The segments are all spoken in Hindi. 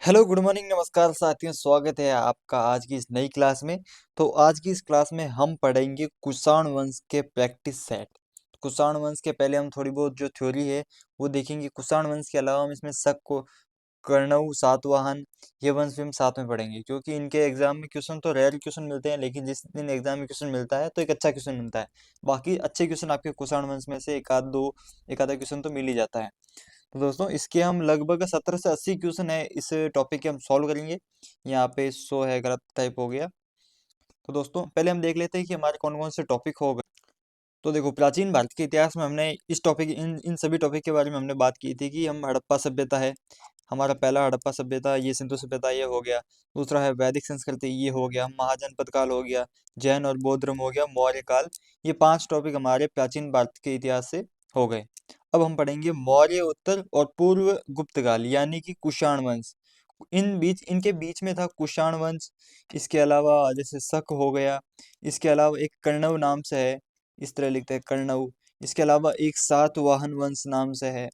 हेलो गुड मॉर्निंग नमस्कार साथियों, स्वागत है आपका आज की इस नई क्लास में। तो आज की इस क्लास में हम पढ़ेंगे कुषाण वंश के प्रैक्टिस सेट। कुषाण वंश के पहले हम थोड़ी बहुत जो थ्योरी है वो देखेंगे। कुषाण वंश के अलावा हम इसमें शक को कर्ण सातवाहन ये वंश भी हम साथ में पढ़ेंगे, क्योंकि इनके एग्जाम में क्वेश्चन तो रेयर क्वेश्चन मिलते हैं, लेकिन जिस दिन एग्जाम में क्वेश्चन मिलता है तो एक अच्छा क्वेश्चन मिलता है। बाकी अच्छे क्वेश्चन आपके कुषाण वंश में से एक आधा क्वेश्चन तो मिल ही जाता है। तो दोस्तों इसके हम लगभग 70 से 80 क्वेश्चन है इस टॉपिक के हम सॉल्व करेंगे। यहाँ पे 100 है, गलत टाइप हो गया। तो दोस्तों पहले हम देख लेते हैं कि हमारे कौन कौन से टॉपिक हो गए। तो देखो, प्राचीन भारत के इतिहास में हमने इस टॉपिक इन इन सभी टॉपिक के बारे में हमने बात की थी कि हम हड़प्पा सभ्यता है, हमारा पहला हड़प्पा सभ्यता, ये सिंधु सभ्यता ये हो गया। दूसरा है वैदिक संस्कृति, ये हो गया। महाजनपद काल हो गया, जैन और बौद्ध धर्म हो गया, मौर्य काल। ये 5 टॉपिक हमारे प्राचीन भारत के इतिहास से हो गए। अब हम पढ़ेंगे मौर्य, उत्तर और पूर्व गुप्त काल यानी कि कुषाण वंश। इनके बीच में था कुषाण वंश। इसके अलावा जैसे शक हो गया। इसके अलावा एक कर्णव नाम से है, इस तरह लिखते हैं कर्णव। इसके अलावा एक सातवाहन वंश नाम से है।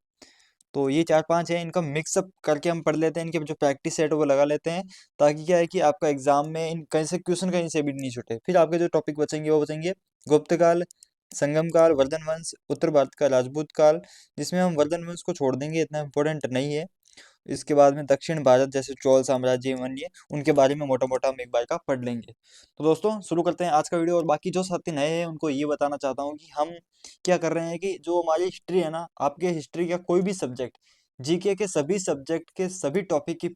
तो ये 4-5 है, इनका मिक्सअप करके हम पढ़ लेते हैं। इनके जो प्रैक्टिस सेट है वो लगा लेते हैं, ताकि क्या है कि आपका एग्जाम में इन कहीं से क्वेश्चन कहीं से भी नहीं छूटे। फिर आपके जो टॉपिक बचेंगे वो बचेंगे गुप्त काल, संगम काल, वर्धन वंश, उत्तर भारत का राजपूत काल, जिसमें हम वर्धन वंश को छोड़ देंगे, इतना इंपॉर्टेंट नहीं है। इसके बाद में दक्षिण भारत जैसे चोल साम्राज्य वन्य, उनके बारे में मोटा मोटा हम एक बार का पढ़ लेंगे। तो दोस्तों शुरू करते हैं आज का वीडियो। और बाकी जो साथी नए हैं उनको ये बताना चाहता हूँ कि हम क्या कर रहे हैं कि जो हमारी हिस्ट्री है ना, आपके हिस्ट्री का कोई भी सब्जेक्ट, जीके के सभी सब्जेक्ट के सभी टॉपिक की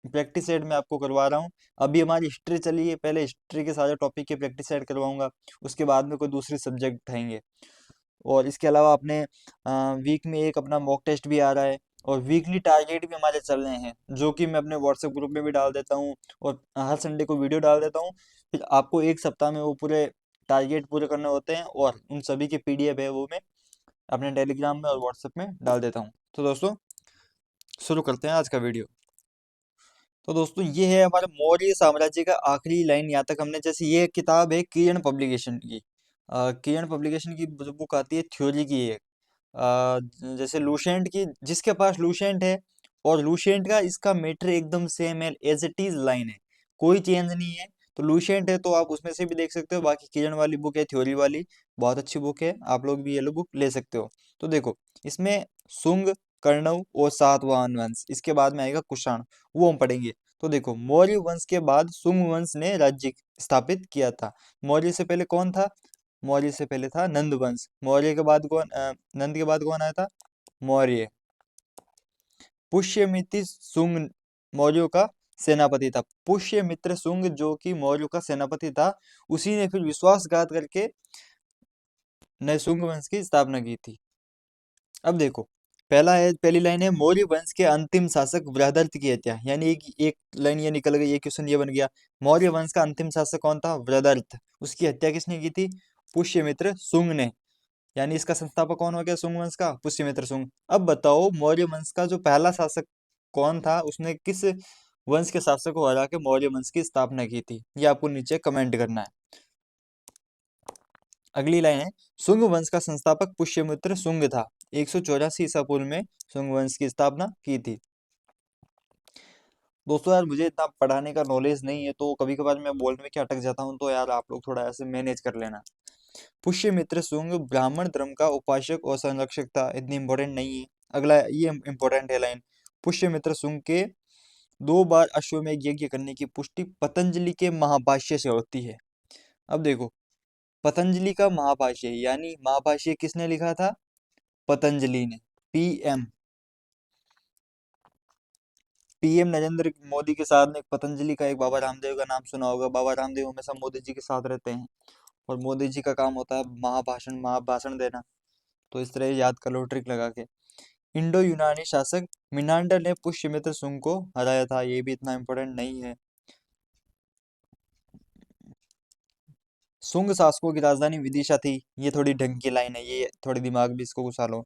प्रैक्टिस सेट मैं आपको करवा रहा हूँ। अभी हमारी हिस्ट्री चली है, पहले हिस्ट्री के सारे टॉपिक की प्रैक्टिस सेट करवाऊंगा, उसके बाद में कोई दूसरी सब्जेक्ट उठाएंगे। और इसके अलावा अपने वीक में एक अपना मॉक टेस्ट भी आ रहा है, और वीकली टारगेट भी हमारे चल रहे हैं, जो कि मैं अपने व्हाट्सएप ग्रुप में भी डाल देता हूँ, और हर संडे को वीडियो डाल देता हूँ। फिर आपको एक सप्ताह में वो पूरे टारगेट पूरे करने होते हैं, और उन सभी की पीडीएफ है वो मैं अपने टेलीग्राम में और व्हाट्सएप में डाल देता हूँ। तो दोस्तों शुरू करते हैं आज का वीडियो। तो दोस्तों ये है हमारे मौर्य साम्राज्य का आखिरी लाइन। यहाँ तक हमने, जैसे ये किताब है किरण पब्लिकेशन की, किरण पब्लिकेशन की जो बुक आती है थ्योरी की है। जैसे लूसेंट की, जिसके पास लूसेंट है और लूसेंट का इसका मैटर एकदम सेम है, एज इट इज लाइन है, कोई चेंज नहीं है। तो लूसेंट है तो आप उसमें से भी देख सकते हो। बाकी किरण वाली बुक है थ्योरी वाली, बहुत अच्छी बुक है, आप लोग भी ये लो बुक ले सकते हो। तो देखो, इसमें सुंग, कर्णव और सातवाहन वंश, इसके बाद में आएगा कुषाण, वो हम पढ़ेंगे। तो देखो, मौर्य वंश के बाद सुंग वंश ने राज्य स्थापित किया था। मौर्य से पहले कौन था? मौर्य से पहले था नंद वंश। मौर्य के बाद कौन, नंद के बाद कौन आया था? मौर्य। पुष्यमित्र शुंग मौर्यों का सेनापति था। पुष्यमित्र शुंग जो कि मौर्यों का सेनापति था, उसी ने फिर विश्वासघात करके नए शुंग वंश की स्थापना की थी। अब देखो, पहली लाइन है मौर्य वंश के अंतिम शासक बृहदर्थ की हत्या, यानी एक लाइन ये निकल गई, ये क्वेश्चन ये बन गया। मौर्य वंश का अंतिम शासक कौन था? बृहदर्थ। उसकी हत्या किसने की थी? पुष्यमित्र शुंग ने। यानी इसका संस्थापक कौन हो गया शुंग वंश का? पुष्यमित्र शुंग। अब बताओ, मौर्य वंश का जो पहला शासक कौन था? उसने किस वंश के शासक को हरा के मौर्य वंश की स्थापना की थी? ये आपको नीचे कमेंट करना है। अगली लाइन है शुंग वंश का संस्थापक पुष्यमित्र शुंग था। 184 ईसा पूर्व में शुंग वंश की स्थापना की थी। दोस्तों यार, मुझे इतना पढ़ाने का नॉलेज नहीं है, तो कभी कभार मैं बोलने में क्या अटक जाता हूँ, तो यार आप लोग थोड़ा ऐसे मैनेज कर लेना। पुष्यमित्र शुंग ब्राह्मण धर्म का उपासक और संरक्षक था, इतनी इंपॉर्टेंट नहीं है। अगला ये इंपॉर्टेंट है लाइन, पुष्यमित्र शुंग के 2 बार अश्वमेध यज्ञ करने की पुष्टि पतंजलि के महाभाष्य से होती है। अब देखो, पतंजलि का महाभाष्य, यानी महाभाष्य किसने लिखा था? पतंजलि ने। पीएम पीएम नरेंद्र मोदी के साथ में पतंजलि का एक बाबा रामदेव का नाम सुना होगा। बाबा रामदेव हमेशा मोदी जी के साथ रहते हैं, और मोदी जी का काम होता है महाभाषण देना। तो इस तरह याद कर लो ट्रिक लगा के। इंडो यूनानी शासक मिनांडर ने पुष्यमित्र शुंग को हराया था, ये भी इतना इंपॉर्टेंट नहीं है। शुंग शासकों की राजधानी विदिशा थी, ये थोड़ी ढंग की लाइन है, ये थोड़ी दिमाग भी इसको घुसा लो।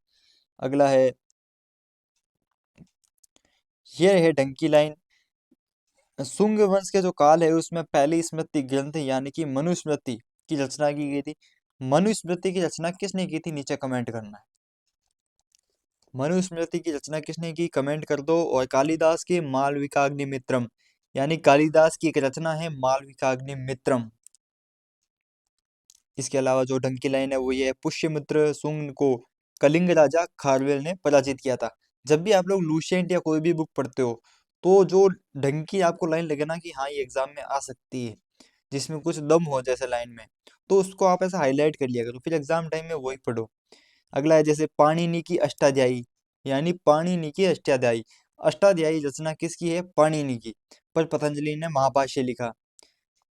अगला है, ये है ढंग की लाइन। शुंग वंश के जो काल है उसमें पहली स्मृति ग्रंथ यानी कि मनुस्मृति की रचना की गई थी। मनुस्मृति की रचना किसने की थी? नीचे कमेंट करना है। मनुस्मृति की रचना किसने की, कमेंट कर दो। और कालिदास की मालविकाग्निमित्रम, यानी कालिदास की एक रचना है मालविकाग्निमित्रम। इसके अलावा जो ढंग की लाइन है वो ये है, पुष्यमित्र सुंग को कलिंग राजा खारवेल ने पराजित किया था। जब भी आप लोग लूसेंट या कोई भी बुक पढ़ते हो, तो जो ढंग की आपको लाइन लगे ना कि हाँ ये एग्जाम में आ सकती है, जिसमें कुछ दम हो जैसे लाइन में, तो उसको आप ऐसा हाईलाइट कर लिया करो, फिर एग्जाम टाइम में वही पढ़ो। अगला है जैसे पाणिनि की अष्टाध्यायी, यानी पाणिनि की अष्टाध्यायी। अष्टाध्यायी रचना किसकी है, पाणिनि की, पर पतंजलि ने महाभाष्य लिखा।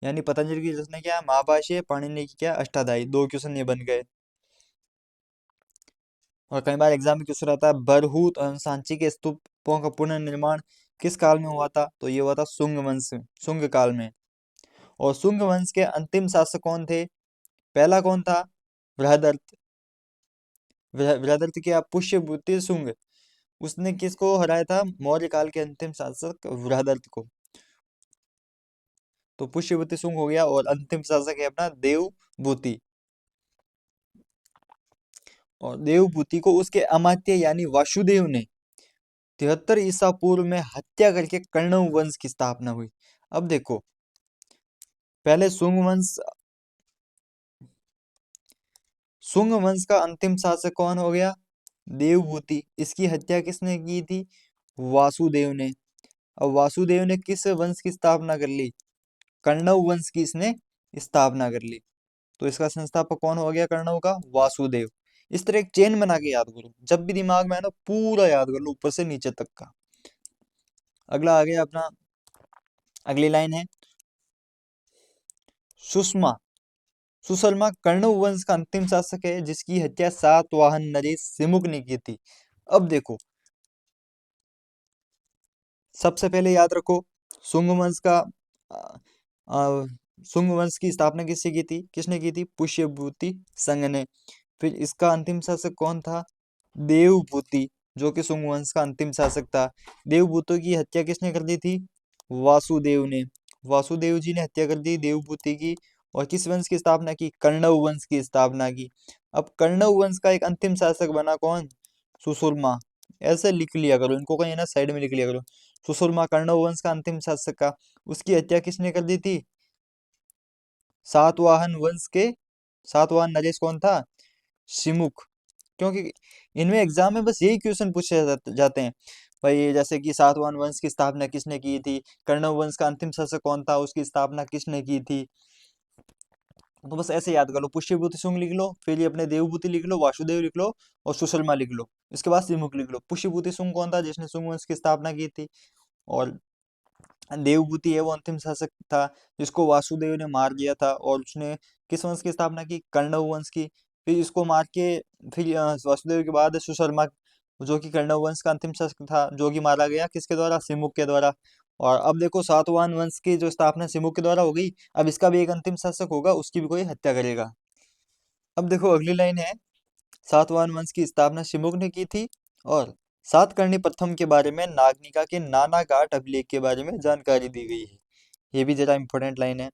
यानी पतंजलि की रचना क्या है, महाभाष्य, पाणिनि की क्या, अष्टाध्यायी। दो क्वेश्चन ये बन गए। और कई बार एग्जाम में क्वेश्चन आता है, बरहूत और सांची के स्तूपों का पुनर्निर्माण किस काल में हुआ था, तो ये हुआ था सुंग वंश, सुंग काल में। और सुंग वंश के अंतिम शासक कौन थे, पहला कौन था, बृहदर्थ। बृहदर्थ क्या, पुष्यभूति सुंग, उसने किसको हराया था, मौर्य काल के अंतिम शासक बृहदर्थ को। तो पुष्यभूति सुंग हो गया, और अंतिम शासक है अपना देवभूति। और देवभूति को उसके अमात्य यानी वासुदेव ने 73 ईसा पूर्व में हत्या करके कण्व वंश की स्थापना हुई। अब देखो, पहले सुंग वंश का अंतिम शासक कौन हो गया, देवभूति। इसकी हत्या किसने की थी, वासुदेव ने। अब वासुदेव ने किस वंश की स्थापना कर ली, कण्व वंश की इसने स्थापना कर ली। तो इसका संस्थापक कौन हो गया, कण्व का, वासुदेव। इस तरह एक चेन बना के याद करो, जब भी दिमाग में है ना पूरा याद कर लो ऊपर से नीचे तक का। अगला आ गया अपना, अगली लाइन है, सुषमा सुशर्मा कण्व वंश का अंतिम शासक है, जिसकी हत्या सातवाहन नरेश सिमुक ने की थी। अब देखो, सबसे पहले याद रखो, सुंग वंश का अ, अ, सुंग वंश की स्थापना किसने की थी, पुष्यभूति संघ ने। फिर इसका अंतिम शासक कौन था, देवभूति, जो कि सुंग वंश का अंतिम शासक था। देवभूति की हत्या किसने कर दी थी, वासुदेव ने। वासुदेव जी ने हत्या कर दी देवभूति की, और किस वंश की स्थापना की, कर्णव वंश की स्थापना की। अब कर्णव वंश का एक अंतिम शासक बना कौन, सुशर्मा। ऐसे लिख लिया करो इनको, कहीं ना साइड में लिख लिया करो, सुशर्मा कर्णव वंश का अंतिम शासक का। उसकी हत्या किसने कर दी थी, सातवाहन वंश के, सातवाहन नरेश कौन था, सिमुक। क्योंकि इनमें एग्जाम में बस यही क्वेश्चन पूछे जाते हैं भाई, जैसे कि सातवाहन वंश की स्थापना किसने की थी, कण्व वंश का अंतिम शासक कौन था, उसकी स्थापना किसने की थी। तो बस ऐसे याद कर लो, पुष्यभूति शुंग लिख लो, फिर ये अपने देवभूति लिख लो, वासुदेव लिख लो, और सुशर्मा लिख लो। इसके बाद सिमुक लिख लो। पुष्यभूति शुंग कौन था, जिसने शुंग वंश की स्थापना की थी। और देवभूति है वो अंतिम शासक था, जिसको वासुदेव ने मार दिया था, और उसने किस वंश की स्थापना की, कण्व वंश की। फिर इसको मार के, फिर वासुदेव के बाद सुशर्मा, जो कि कण्व वंश का अंतिम शासक था, जो कि मारा गया किसके द्वारा, सिमुक के द्वारा। और अब देखो, सातवाहन वंश की जो स्थापना सिमुक के द्वारा हो गई, अब इसका भी एक अंतिम शासक होगा, उसकी भी कोई हत्या करेगा। अब देखो अगली लाइन है, सातवाहन वंश की स्थापना सिमुक ने की थी, और सातकर्णी प्रथम के बारे में नागनिका के नाना घाट अभिलेख के बारे में जानकारी दी गई है। ये भी जरा इंपॉर्टेंट लाइन है।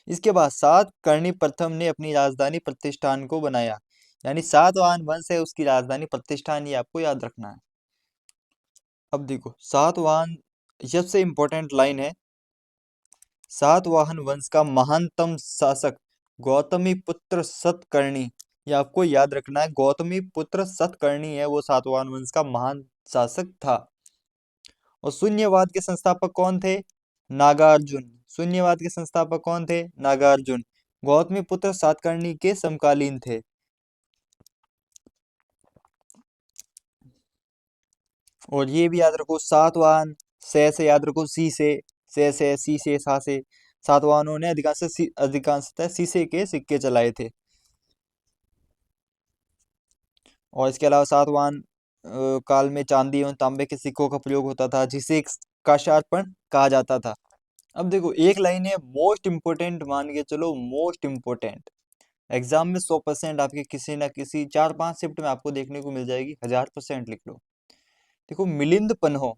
इसके बाद सातकर्णी प्रथम ने अपनी राजधानी प्रतिष्ठान को बनाया, यानी सातवाहन वंश है उसकी राजधानी प्रतिष्ठान, ये आपको याद रखना है। अब देखो, सातवाहन, सबसे इंपॉर्टेंट लाइन है, सातवाहन वंश का महानतम शासक गौतमी पुत्र सतकर्णी। ये आपको याद रखना है, गौतमी पुत्र सतकर्णी है वो सातवाहन वंश का महान शासक था। और शून्यवाद के संस्थापक कौन थे, नागार्जुन। शून्यवाद के संस्थापक कौन थे, नागार्जुन। गौतमी पुत्र सातकर्णी के समकालीन थे। और ये भी याद रखो, सातवाहन, से याद रखो, सी से सा से, सातवाहनों ने अधिकांशतः शीशे के सिक्के चलाए थे। और इसके अलावा सातवाहन काल में चांदी एवं तांबे के सिक्कों का प्रयोग होता था, जिसे एक काशार्पण कहा जाता था। अब देखो, एक लाइन है मोस्ट इंपोर्टेंट, मान के चलो मोस्ट इंपोर्टेंट, एग्जाम में 100% आपके किसी ना किसी 4-5 शिफ्ट में आपको देखने को मिल जाएगी, 1000% लिख लो। देखो, मिलिंद पन्हो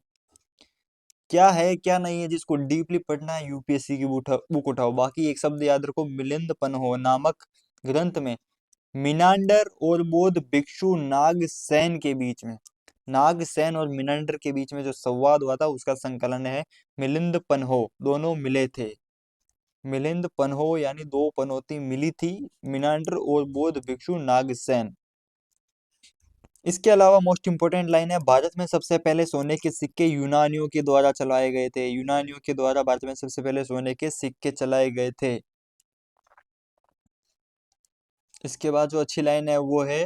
क्या है क्या नहीं है, जिसको डीपली पढ़ना है यूपीएससी की बुक उठाओ। बाकी एक शब्द याद रखो, मिलिंद पन्हो नामक ग्रंथ में मिनांडर और बौद्ध भिक्षु नागसेन के बीच में, नागसेन और मिनांडर के बीच में जो संवाद हुआ था उसका संकलन है मिलिंद पन्हो। दोनों मिले थे, मिलिंद पन्हो यानी दो पनौती मिली थी, मिनांडर और बौद्ध भिक्षु नागसेन। इसके अलावा मोस्ट इंपोर्टेंट लाइन है, भारत में सबसे पहले सोने के सिक्के यूनानियों के द्वारा चलाए गए थे। यूनानियों के द्वारा भारत में सबसे पहले सोने के सिक्के चलाए गए थे। इसके बाद जो अच्छी लाइन है वो है,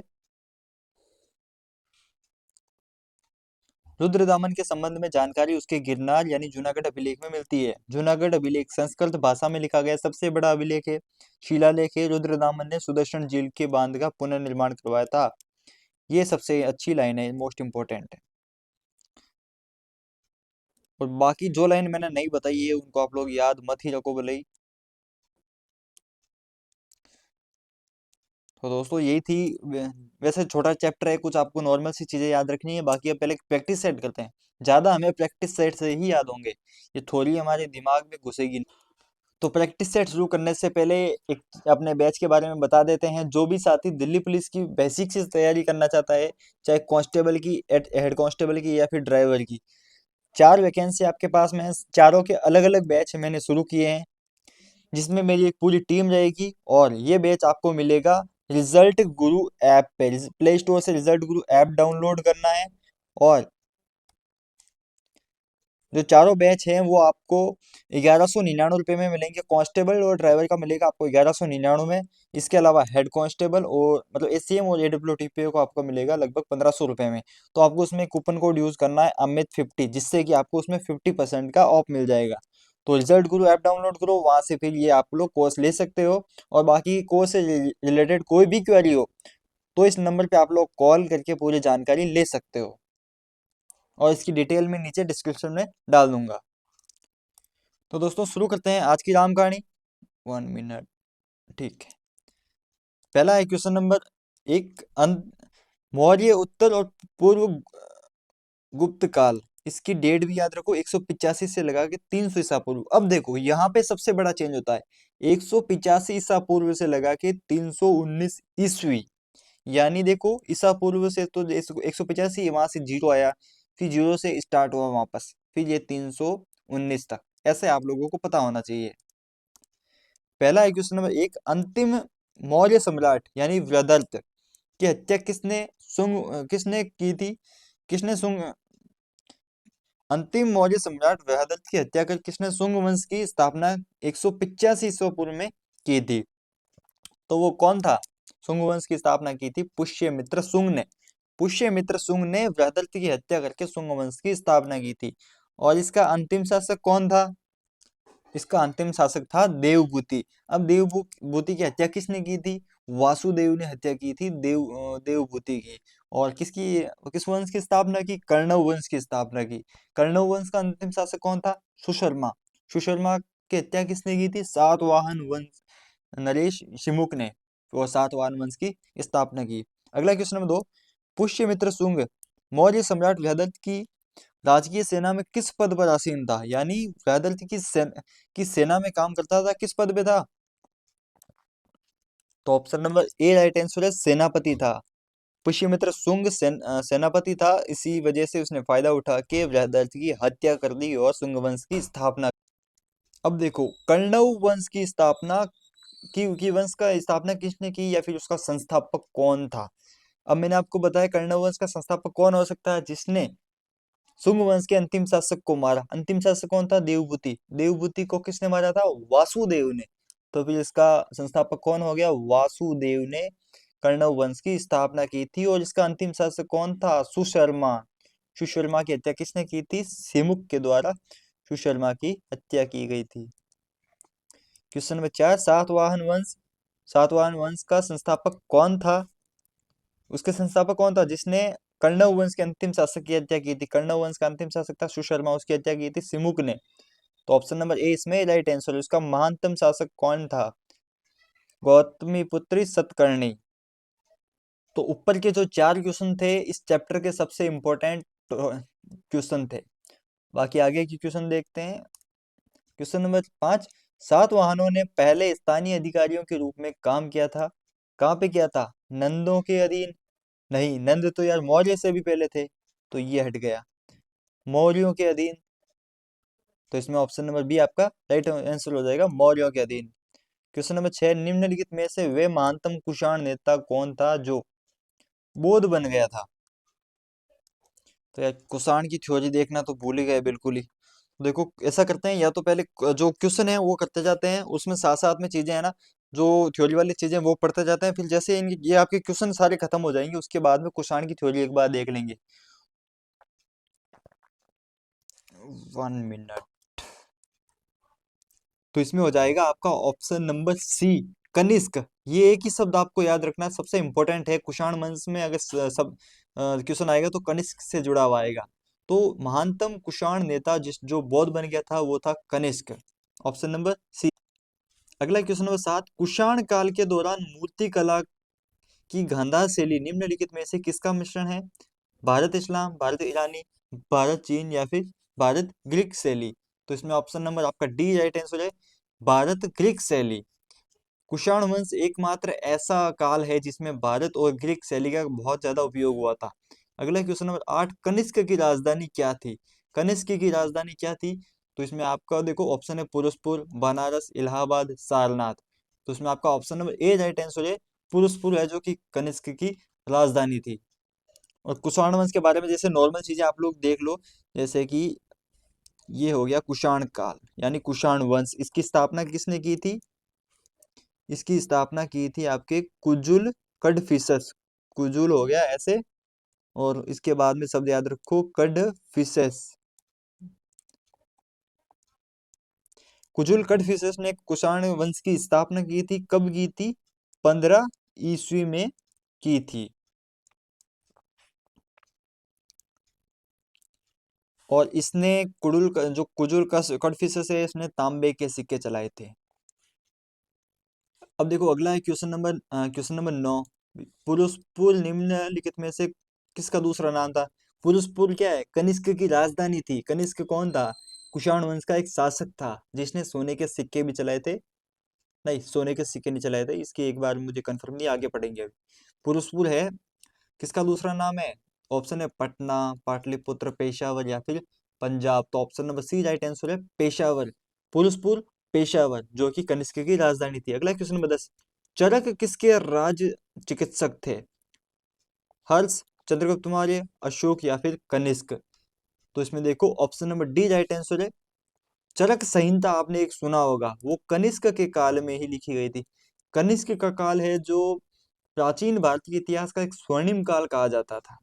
रुद्रदामन के संबंध में जानकारी उसके गिरनार यानी जूनागढ़ अभिलेख में मिलती है। जूनागढ़ अभिलेख संस्कृत भाषा में लिखा गया सबसे बड़ा अभिलेख है, शिलालेख है। रुद्रदामन ने सुदर्शन झील के बांध का पुनर्निर्माण करवाया था। ये सबसे अच्छी लाइन है, मोस्ट इंपोर्टेंट है। और बाकी जो लाइन मैंने नहीं बताई है उनको आप लोग याद मत ही रखो भले ही। तो दोस्तों यही थी, वैसे छोटा चैप्टर है, कुछ आपको नॉर्मल सी चीजें याद रखनी है। बाकी अब पहले प्रैक्टिस सेट करते हैं, ज्यादा हमें प्रैक्टिस सेट से ही याद होंगे, ये थोड़ी हमारे दिमाग में घुसेगी। तो प्रैक्टिस सेट शुरू करने से पहले एक अपने बैच के बारे में बता देते हैं। जो भी साथी दिल्ली पुलिस की बेसिक से तैयारी करना चाहता है, चाहे कांस्टेबल की, हेड कांस्टेबल की या फिर ड्राइवर की, 4 वैकेंसी आपके पास में है। चारों के अलग अलग बैच मैंने शुरू किए हैं, जिसमें मेरी एक पूरी टीम रहेगी। और ये बैच आपको मिलेगा रिजल्ट गुरु ऐप पे। प्ले स्टोर से रिजल्ट गुरु ऐप डाउनलोड करना है। और जो चारों बैच हैं वो आपको 1199 रुपये में मिलेंगे। कांस्टेबल और ड्राइवर का मिलेगा आपको 1199 में। इसके अलावा हेड कांस्टेबल और मतलब एसीएम और एडब्ल्यूटीपीओ को आपको मिलेगा लगभग 1500 रुपये में। तो आपको उसमें कूपन कोड यूज करना है अमित50, जिससे कि आपको उसमें 50% का ऑफ मिल जाएगा। तो रिजल्ट गुरु ऐप डाउनलोड करो, वहां से फिर ये आप लोग कोर्स ले सकते हो। और बाकी कोर्स से रिलेटेड कोई भी क्वेरी हो तो इस नंबर पे आप लोग कॉल करके पूरी जानकारी ले सकते हो, और इसकी डिटेल में नीचे डिस्क्रिप्शन में डाल दूंगा। तो दोस्तों शुरू करते हैं आज की राम कहानी। 1 मिनट, ठीक है। पहला है क्वेश्चन नंबर एक, मौर्य उत्तर और पूर्व गुप्त काल। इसकी डेट भी याद रखो, 185 से लगा के 300 ईसा पूर्व। अब देखो यहाँ पे सबसे बड़ा चेंज होता है, 185 ईसा पूर्व से लगा के 319 ईस्वी। यानी देखो ईसा पूर्व से तो 185 वहां से जीरो आया, फिर जीरो से स्टार्ट हुआ वापस, फिर ये 319 तक। ऐसे आप लोगों को पता होना चाहिए। पहला है क्वेश्चन नंबर एक, अंतिम मौर्य सम्राट यानी वृहदर्थ की हत्या किसने की थी? किसने सुंग अंतिम मौर्य सम्राट वृहदर्थ की हत्या कर किसने सुंग वंश की स्थापना 185 ईस्वी पूर्व में की थी? तो वो कौन था? सुंग वंश की स्थापना की थी पुष्यमित्र शुंग ने। पुष्यमित्र शुंग ने वृहदर्थ की हत्या करके सुंग वंश की स्थापना की थी। और इसका अंतिम शासक कौन था? इसका अंतिम शासक था देवभूति। अब देवभूति की हत्या किसने की थी? वासुदेव ने हत्या की थी देवभूति की। और किस वंश की स्थापना की? कर्णव वंश की स्थापना की। कर्णव वंश का अंतिम शासक कौन था? सुशर्मा। सुशर्मा की हत्या किसने की थी? सातवाहन वंश नरेश शिमुक ने वो सातवाहन वंश की स्थापना की। अगला क्वेश्चन नंबर 2, पुष्यमित्र शुंग मौर्य सम्राट वृहदर्थ की राजकीय सेना में किस पद पर आसीन था? यानी वृहदर्थ की सेना में काम करता था, किस पद पे था? तो option number A right answer है, सेनापति था। पुष्यमित्र शुंग सेनापति था, इसी वजह से उसने फायदा उठा के वृहदर्थ की हत्या कर दी और शुंग वंश की स्थापना। अब देखो कर्णव वंश की स्थापना की वंश का स्थापना किसने की या फिर उसका संस्थापक कौन था? अब मैंने आपको बताया कर्णव वंश का संस्थापक कौन हो सकता है? जिसने शुंग वंश के अंतिम शासक को मारा। अंतिम शासक कौन था? देवभूति। देवभूति को किसने मारा था? वासुदेव ने। तो फिर इसका संस्थापक कौन हो गया? वासुदेव ने कर्णव वंश की स्थापना की थी। और इसका अंतिम शासक कौन था? सुशर्मा। सुशर्मा की हत्या किसने की थी? सिमुक के द्वारा सुशर्मा की हत्या की गई थी। क्वेश्चन नंबर 4, सातवाहन वंश का संस्थापक कौन था? उसके संस्थापक कौन था जिसने कण्व वंश के अंतिम शासक की हत्या की थी? कण्व वंश का अंतिम शासक था सुशर्मा, उसकी हत्या की थी सिमुक ने। तो ऑप्शन नंबर ए इसमें राइट आंसर है। उसका महानतम शासक कौन था? गौतमी पुत्री सतकर्णी। तो ऊपर के जो 4 क्वेश्चन थे इस चैप्टर के सबसे इंपॉर्टेंट क्वेश्चन थे। बाकी आगे की क्वेश्चन देखते हैं। क्वेश्चन नंबर 5, सातवाहनों ने पहले स्थानीय अधिकारियों के रूप में काम किया था। कहाँ पे किया था? नंदों के अधीन। नहीं, नंद तो यार मौर्य से भी पहले थे, तो ये हट गया। मौर्यों के अधीन, तो इसमें ऑप्शन नंबर बी आपका राइट आंसर हो जाएगा, मौर्यों के अधीन। क्वेश्चन नंबर 6, निम्नलिखित में से वे महानतम कुषाण नेता कौन था जो बौद्ध बन गया था? तो यार कुषाण की थ्योरी देखना तो भूल ही गए बिल्कुल ही। देखो ऐसा करते हैं, या तो पहले जो क्वेश्चन है वो करते जाते हैं, उसमें साथ साथ में चीजें है ना, जो थ्योरी वाली चीजें वो पढ़ते जाते हैं, फिर जैसे ये आपके क्वेश्चन सारे खत्म हो जाएंगे, उसके बाद में कुषाण की थ्योरी एक बार देख लेंगे। 1 मिनट। तो इसमें हो जाएगा आपका ऑप्शन नंबर सी, कनिष्क। ये एक ही शब्द आपको याद रखना सबसे इंपॉर्टेंट है, कुषाण वंश में अगर सब क्वेश्चन आएगा तो कनिष्क से जुड़ा हुआ आएगा। तो महानतम कुषाण नेता जिस जो बौद्ध बन गया था वो था कनिष्क, ऑप्शन नंबर सी। अगला क्वेश्चन नंबर 7, कुषाण काल के दौरान मूर्ति कला की गांधार शैली निम्नलिखित में से किसका मिश्रण है? भारत इस्लाम, भारत ईरानी, भारत चीन या फिर भारत ग्रीक शैली? तो इसमें ऑप्शन नंबर आपका डी राइट आंसर है, भारत ग्रीक शैली। कुषाण वंश एकमात्र ऐसा काल है जिसमें भारत और ग्रीक शैली का बहुत ज्यादा उपयोग हुआ था। अगला क्वेश्चन नंबर 8, कनिष्क की राजधानी क्या थी? कनिष्क की राजधानी क्या थी? तो इसमें आपका देखो ऑप्शन है पुरुषपुर, बनारस, इलाहाबाद, सारनाथ। तो इसमें आपका option number A right answer है, पुरुषपुर है जो कि कनिष्क की राजधानी थी। और कुषाण वंश के बारे में जैसे नॉर्मल चीजें आप लोग देख लो, जैसे कि ये हो गया कुषाण काल यानी कुषाण वंश, इसकी स्थापना किसने की थी? इसकी स्थापना की थी आपके कुजुल कडफिसस। कुजुल हो गया ऐसे, और इसके बाद में शब्द याद रखो कडफिसस। कुजुल कडफिसस ने कुषाण वंश की स्थापना की थी, कब की थी? 15 ईस्वी में की थी। और इसने जो कुजुल का कडफिसस है, इसने तांबे के सिक्के चलाए थे। अब देखो अगला है क्वेश्चन नंबर 9, पुरुषपुर निम्नलिखित में से किसका दूसरा नाम था? पुरुषपुर क्या है? कनिष्क की राजधानी थी। कनिष्क कौन था? कुषाण वंश का एक शासक था जिसने सोने के सिक्के भी चलाए थे। नहीं, सोने के सिक्के नहीं चलाए थे, इसकी एक बार मुझे कंफर्म नहीं, आगे पढ़ेंगे अभी। पुरुषपुर है, किसका दूसरा नाम है? ऑप्शन है पटना, पाटलिपुत्र, पेशावर या फिर पंजाब। तो option number C right answer है, पेशावर। पुरुषपुर पेशावर जो कि कनिष्क की राजधानी थी। अगला क्वेश्चन नंबर 10, चरक किसके राज चिकित्सक थे? हर्ष, चंद्रगुप्त मौर्य, अशोक या फिर कनिष्क? तो इसमें देखो option number D right answer है, चरक संहिता आपने एक सुना होगा, वो कनिष्क के काल में ही लिखी गई थी। कनिष्क का काल है जो प्राचीन भारतीय इतिहास का एक स्वर्णिम काल कहा जाता था।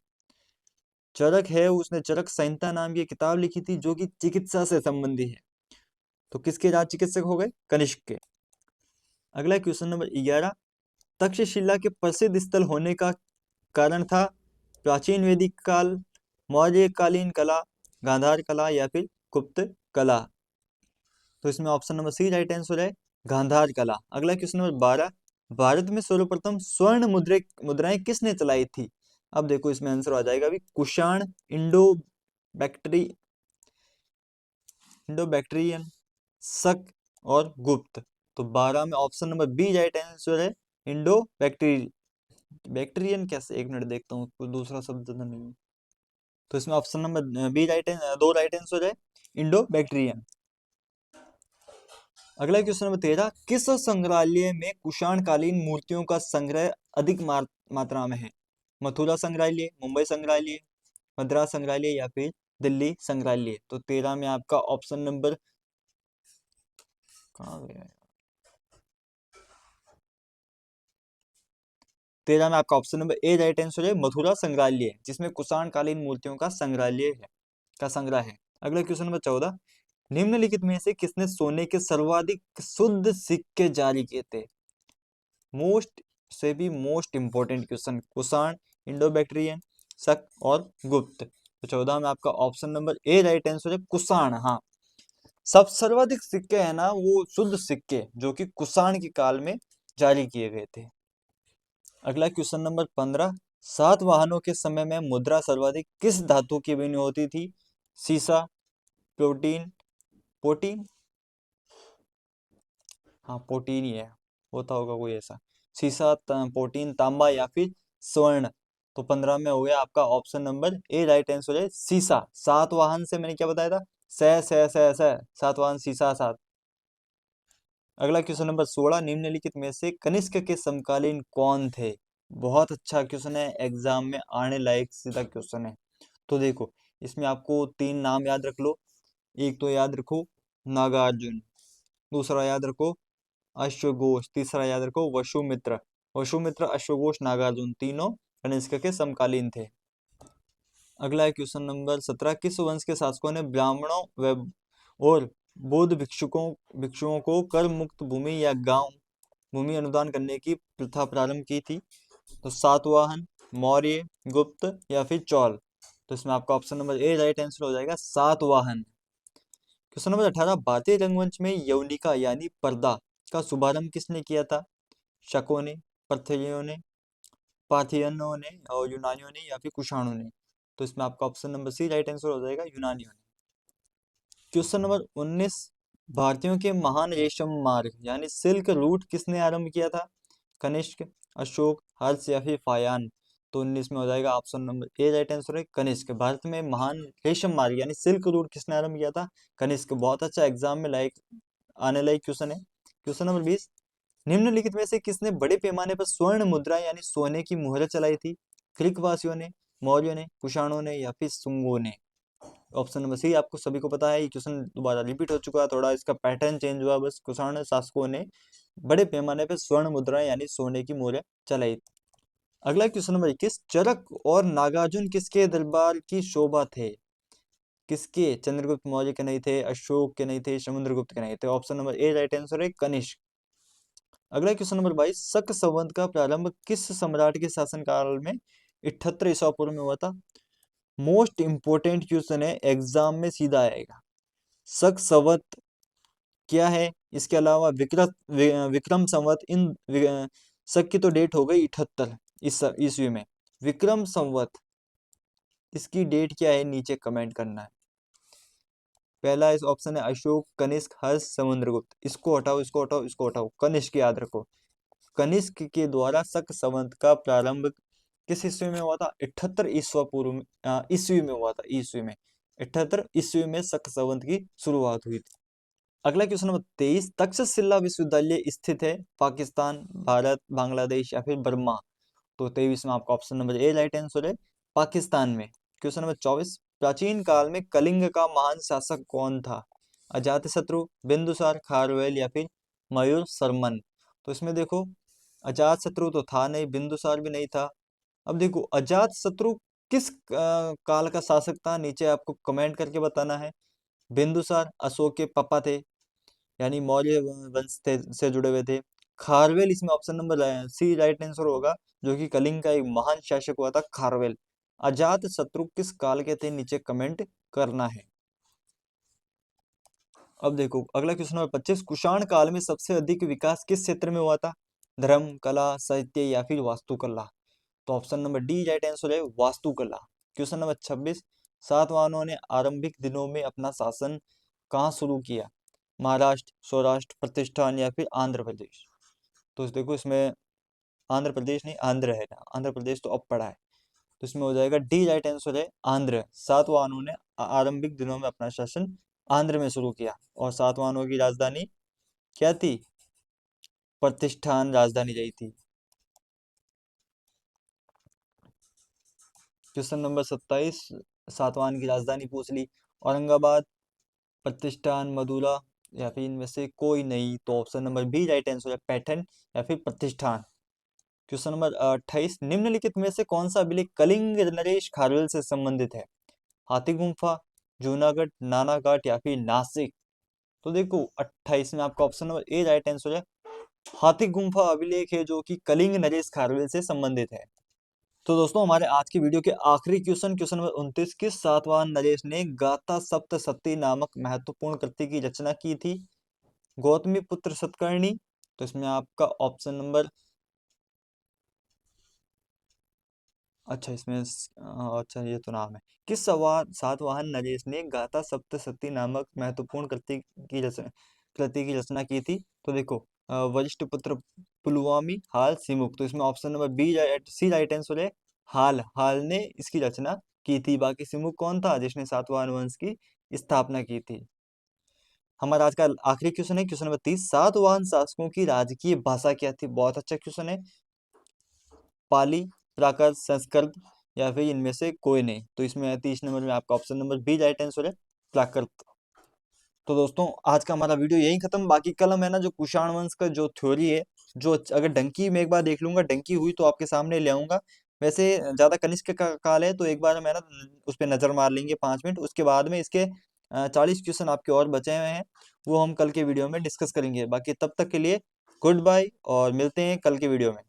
चरक है, उसने चरक संहिता नाम की किताब लिखी थी जो कि चिकित्सा से संबंधी है। तो किसके राज चिकित्सक हो गए? कनिष्क के। अगला क्वेश्चन नंबर 11, तक्षशिला के प्रसिद्ध स्थल होने का कारण था प्राचीन वैदिक काल, मौर्य कालीन कला, गांधार कला या फिर गुप्त कला? तो इसमें option number C right answer है, गांधार कला। अगला क्वेश्चन नंबर 12, भारत में सर्वप्रथम स्वर्ण मुद्राएं किसने चलाई थी? अब देखो इसमें आंसर आ जाएगा अभी, कुषाण, बैक्ट्री इंडो बैक्ट्रियन, शक और गुप्त। तो 12 में option number B right answer है, इंडो बैक्ट्रियन। कैसे, एक मिनट देखता हूँ, कोई दूसरा शब्द तो नहीं है। तो इसमें ऑप्शन नंबर बी दो राइट आंसर है, इंडो बैक्ट्रियन। अगला क्वेश्चन नंबर 13, किस संग्रहालय में कुषाण कालीन मूर्तियों का संग्रह अधिक मात्रा में है? मथुरा संग्रहालय, मुंबई संग्रहालय, मद्रास संग्रहालय या फिर दिल्ली संग्रहालय? तो 13 में आपका ऑप्शन नंबर कहाँ गया है? 13 में आपका option number A right answer है, मथुरा संग्रहालय, जिसमें कुषाण कालीन मूर्तियों का संग्रहालय है, का संग्रह है। अगला क्वेश्चन नंबर 14, निम्नलिखित में से किसने सोने के सर्वाधिक शुद्ध सिक्के जारी किए थे? मोस्ट से भी most important question, Kushan, Indo Bactrian, शक और गुप्त। तो 14 में आपका option number A right answer है, कुषाण। हाँ, सब सर्वाधिक सिक्के है ना वो शुद्ध सिक्के जो कि कुषाण के काल में जारी किए गए थे। अगला क्वेश्चन नंबर 15, सातवाहनों के समय में मुद्रा सर्वाधिक किस धातु की बनी होती थी? सीसा, प्रोटीन, पोटीन, हाँ पोटीन ही है, होता होगा कोई ऐसा। सीसा, प्रोटीन, तांबा या फिर स्वर्ण। तो 15 में हो गया आपका option number A right answer है सीसा। सातवाहन से मैंने क्या बताया था, सातवाहन सीसा सात। अगला क्वेश्चन नंबर 16, निम्नलिखित में से कनिष्क के समकालीन कौन थे। बहुत अच्छा क्वेश्चन है, एग्जाम में आने लायक सीधा क्वेश्चन है। तो देखो, इसमें आपको तीन नाम याद रख लो। एक तो याद रखो नागार्जुन, दूसरा याद रखो अश्वघोष, तीसरा याद रखो वसुमित्र। वसुमित्र, अश्वघोष, नागार्जुन तीनों कनिष्क के समकालीन थे। अगला है क्वेश्चन नंबर 17, किस वंश के शासकों ने ब्राह्मणों और बौद्ध भिक्षुओं को कर मुक्त भूमि या गांव भूमि अनुदान करने की प्रथा प्रारंभ की थी। तो सातवाहन, मौर्य, गुप्त या फिर चौल। तो इसमें आपका option number A right answer हो जाएगा, सातवाहन। क्वेश्चन नंबर 18, भारतीय रंगमंच में यवनिका यानी पर्दा का शुभारंभ किसने किया था। शकों ने, पर्थेलियों ने, पाथियनों ने और यूनानियों ने या फिर कुषाणों ने। तो इसमें आपका option number C right answer हो जाएगा, यूनानियों ने। क्वेश्चन नंबर 19, भारतीयों के महान रेशम मार्ग यानी सिल्क रूट किसने आरंभ किया था। कनिष्क, अशोक, हर्ष या फिर फायान। तो 19 में हो जाएगा option number A right answer है कनिष्क। भारत में महान रेशम मार्ग यानी सिल्क रूट किसने आरंभ किया था, कनिष्क। बहुत अच्छा एग्जाम में लाइक आने लायक क्वेश्चन है। क्वेश्चन नंबर 20, निम्नलिखित में से किसने बड़े पैमाने पर स्वर्ण मुद्रा यानी सोने की मुहर चलाई थी। ग्रीक वासियों ने, मौर्यों ने, कुषाणों ने या फिर सुंगों ने। ऑप्शन नंबर सी आपको सभी को पता है, ये क्वेश्चन दोबारा रिपीट हो चुका है, थोड़ा इसका पैटर्न चेंज हुआ बस। कुषाण शासकों ने बड़े पैमाने पर स्वर्ण मुद्रा यानी सोने की मुहर चलाई। अगला क्वेश्चन नंबर 21, चरक और नागार्जुन किसके दरबार की शोभा थे। किसके, चंद्रगुप्त मौर्य के नहीं थे, अशोक के नहीं थे, समुद्रगुप्त के नहीं थे। Option number A right answer है कनिष्क। अगला क्वेश्चन नंबर 22, शक संवत का प्रारंभ किस सम्राट के शासनकाल में 78 ईसा पूर्व में हुआ था। मोस्ट इंपोर्टेंट क्वेश्चन है, एग्जाम में सीधा आएगा। शक संवत क्या है, इसके अलावा विक्रम संवत, शक की तो डेट हो गई 78 इस ईस्वी में। विक्रम संवत इसकी डेट क्या है, नीचे कमेंट करना है। पहला इस ऑप्शन है अशोक, कनिष्क, हर्ष, समुद्रगुप्त। इसको हटाओ, इसको हटाओ, इसको हटाओ, कनिष्क याद रखो। कनिष्क के द्वारा शक संवत का प्रारंभ किस ईस्वी में हुआ था, 78 ईस्वा पूर्व में, ईस्वी में हुआ था, ईस्वी में 78 ईस्वी में शक संवत की शुरुआत हुई थी। अगला क्वेश्चन नंबर 23, तक्षशिला विश्वविद्यालय स्थित है पाकिस्तान, भारत, बांग्लादेश या फिर बर्मा। तो 23 में आपका option number A right answer है, पाकिस्तान में। क्वेश्चन नंबर 24, प्राचीन काल में कलिंग का महान शासक कौन था। अजातशत्रु, बिंदुसार, खारवेल या फिर मयूर शर्मन। तो इसमें देखो, अजातशत्रु तो था नहीं, बिंदुसार भी नहीं था। अब देखो अजातशत्रु किस काल का शासक था, नीचे आपको कमेंट करके बताना है। बिंदुसार अशोक के पापा थे, यानी मौर्य वंश से जुड़े हुए थे। खारवेल इसमें option number C right answer होगा, जो कि कलिंग का एक महान शासक हुआ था खारवेल। अजात शत्रु किस काल के थे, नीचे कमेंट करना है। अब देखो अगला क्वेश्चन नंबर 25, कुषाण काल में सबसे अधिक विकास किस क्षेत्र में हुआ था। धर्म, कला, साहित्य या फिर वास्तुकला। तो option number D right answer है वास्तुकला। क्वेश्चन नंबर 26, सातवाहनों ने आरंभिक दिनों में अपना शासन कहाँ शुरू किया। महाराष्ट्र, सौराष्ट्र, प्रतिष्ठान या फिर आंध्र प्रदेश। तो देखो इसमें आंध्र प्रदेश नहीं, आंध्र है ना, आंध्र प्रदेश तो अब पड़ा है। तो इसमें हो जाएगा डी राइट आंसर है आंध्र। सातवाहनों ने आरंभिक दिनों में अपना शासन आंध्र में शुरू किया, और सातवाहनों की राजधानी क्या थी, प्रतिष्ठान राजधानी रही थी। क्वेश्चन नंबर 27, सातवाहन की राजधानी पूछ ली, औरंगाबाद, प्रतिष्ठान, मदुरा या फिर इनमें से कोई नहीं। तो option number B right answer है पैठन या फिर प्रतिष्ठान। क्वेश्चन नंबर 28, निम्नलिखित में से कौन सा अभिलेख कलिंग नरेश खारवेल से संबंधित है। हाथी गुम्फा, जूनागढ़, नानाघाट या फिर नासिक। तो देखो 28 में आपका option number A right answer है, हाथी गुम्फा अभिलेख है जो कि कलिंग नरेश खारवेल से संबंधित है। तो दोस्तों हमारे आज की वीडियो के आखिरी क्वेश्चन, क्वेश्चन नंबर 29, किस सातवाहन नरेश ने गाथा सप्तशती नामक महत्वपूर्ण कृति की रचना की थी। गौतमी पुत्र सतकर्णी। तो इसमें आपका ऑप्शन नंबर, अच्छा इसमें अच्छा ये तो नाम है, किस सातवाहन नरेश ने गाथा सप्तशती नामक महत्वपूर्ण कृति की रचना की थी। तो देखो वशिष्ठ पुत्र पुलवामी, हाल, सिमुक। तो इसमें option number B C right answer है। हाल हाल ने इसकी रचना की थी। बाकी सिमुक कौन था जिसने सातवाहन वंश की स्थापना की थी। हमारा आज का आखिरी क्वेश्चन है, क्वेश्चन नंबर 30। सातवाहन शासकों की राजकीय भाषा क्या थी। बहुत अच्छा क्वेश्चन है। पाली, प्राकृत, संस्कृत या फिर इनमें से कोई नहीं। तो इसमें 30 नंबर में आपका option number B right answer है, प्राकृत। तो दोस्तों आज का हमारा वीडियो यही खत्म। बाकी कल मैं ना जो कुषाण वंश का जो थ्योरी है, जो अगर डंकी में एक बार देख लूंगा, डंकी हुई तो आपके सामने ले आऊंगा। वैसे ज्यादा कनिष्क का काल है, तो एक बार मैं ना उस पर नजर मार लेंगे 5 मिनट। उसके बाद में इसके 40 क्वेश्चन आपके और बचे हुए हैं, वो हम कल के वीडियो में डिस्कस करेंगे। बाकी तब तक के लिए गुड बाय, और मिलते हैं कल के वीडियो में।